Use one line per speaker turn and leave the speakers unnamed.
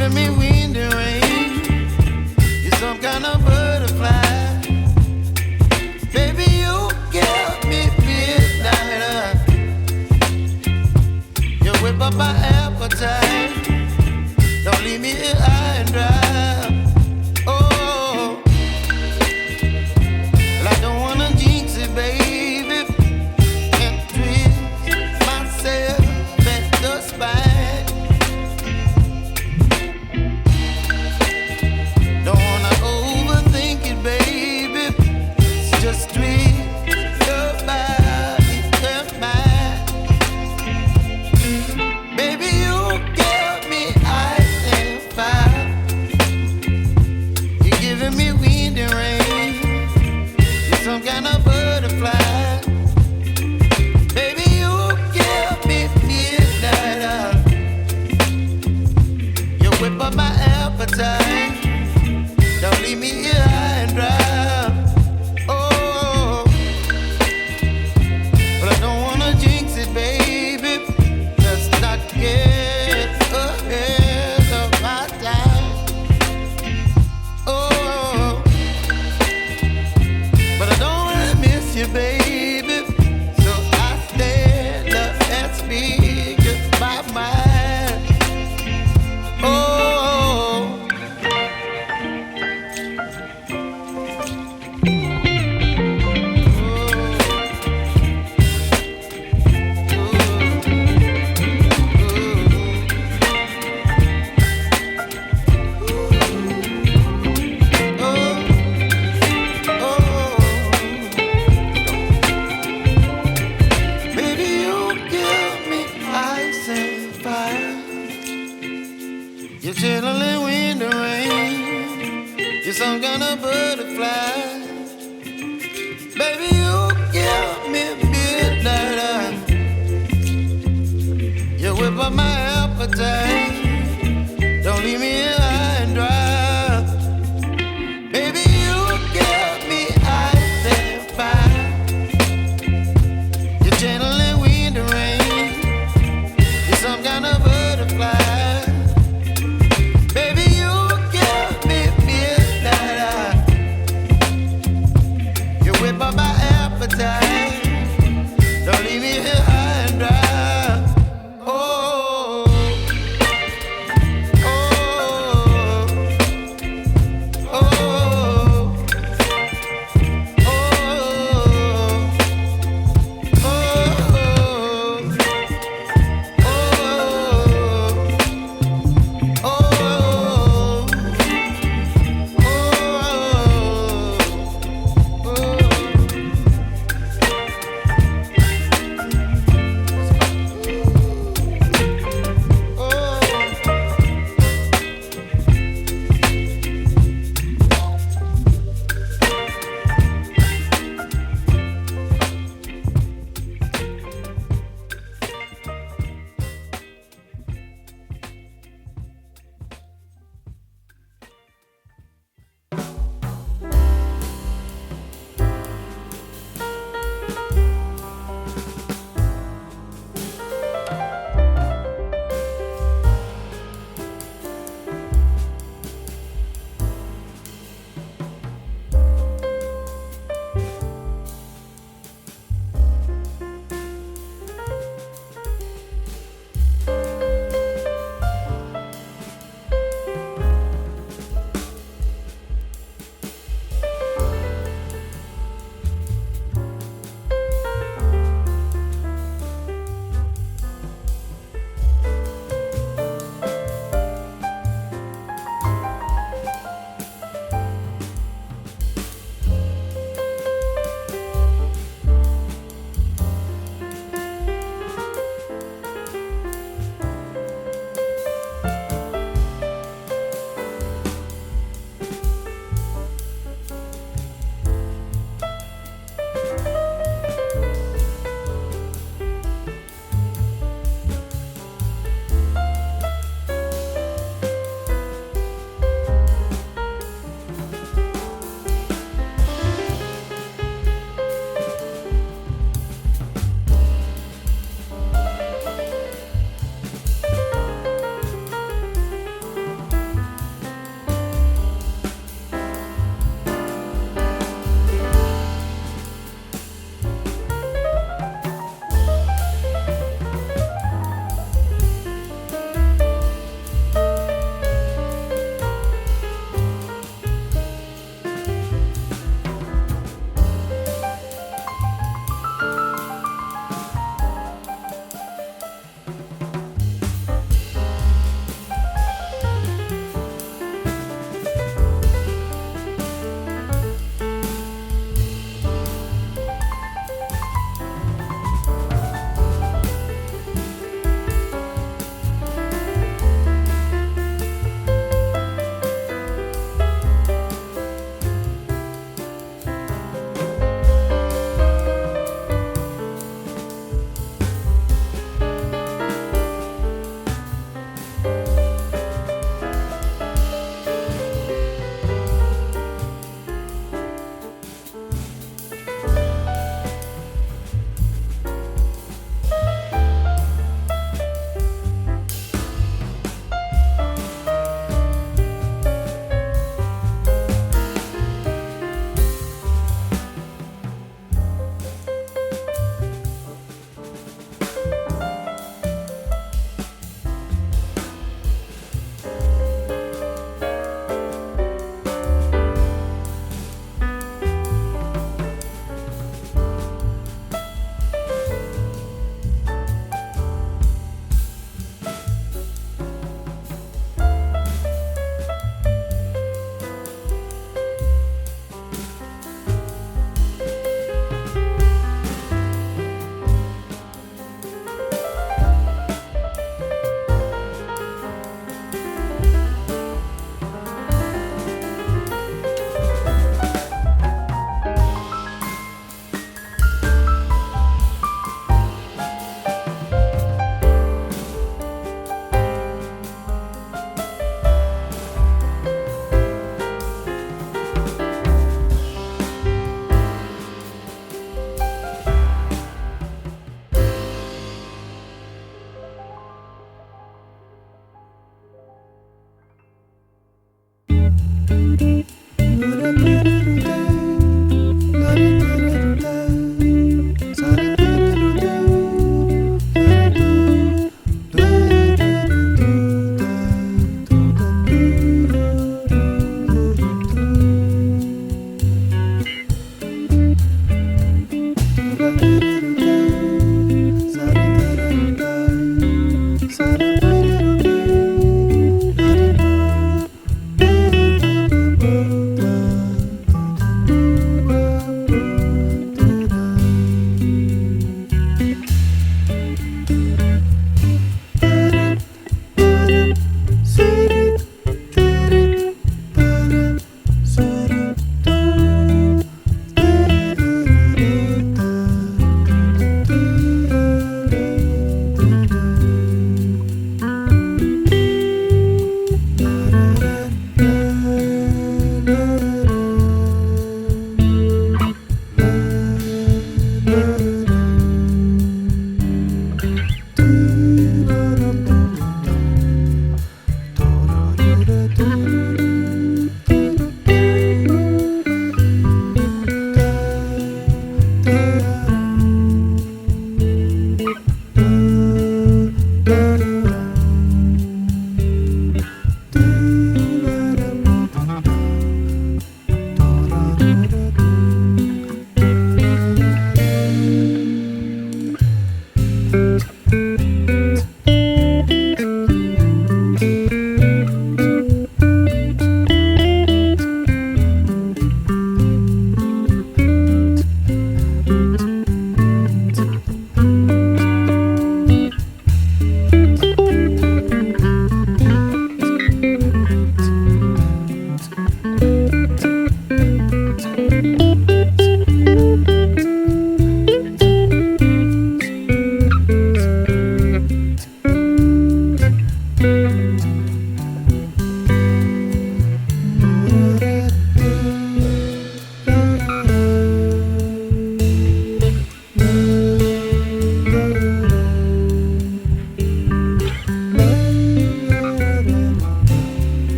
giving me wind and rain. You're some kind of butterfly. Baby, you give me midnight. You whip up my appetite. Don't leave me here high and dry. Oh, well, I don't wanna jinx it, baby. Can't twist myself at the spine. Don't wanna overthink it, baby. It's just twist your body and mine. Baby, you give me ice and fire. You're giving me wind and rain. You're some kind of butterfly. Baby, you give me midnight. You whip up my appetite. Don't leave me here high and dry. Oh, but I don't wanna jinx it, baby. Let's not get ahead of my time. Oh, but I don't wanna miss you, baby. So I stand up and speak my mind. Oh. Baby, you give me ice and fire. You're chilling wind and rain. You're some kind of butterfly. Baby, you give me midnight. You whip up my appetite.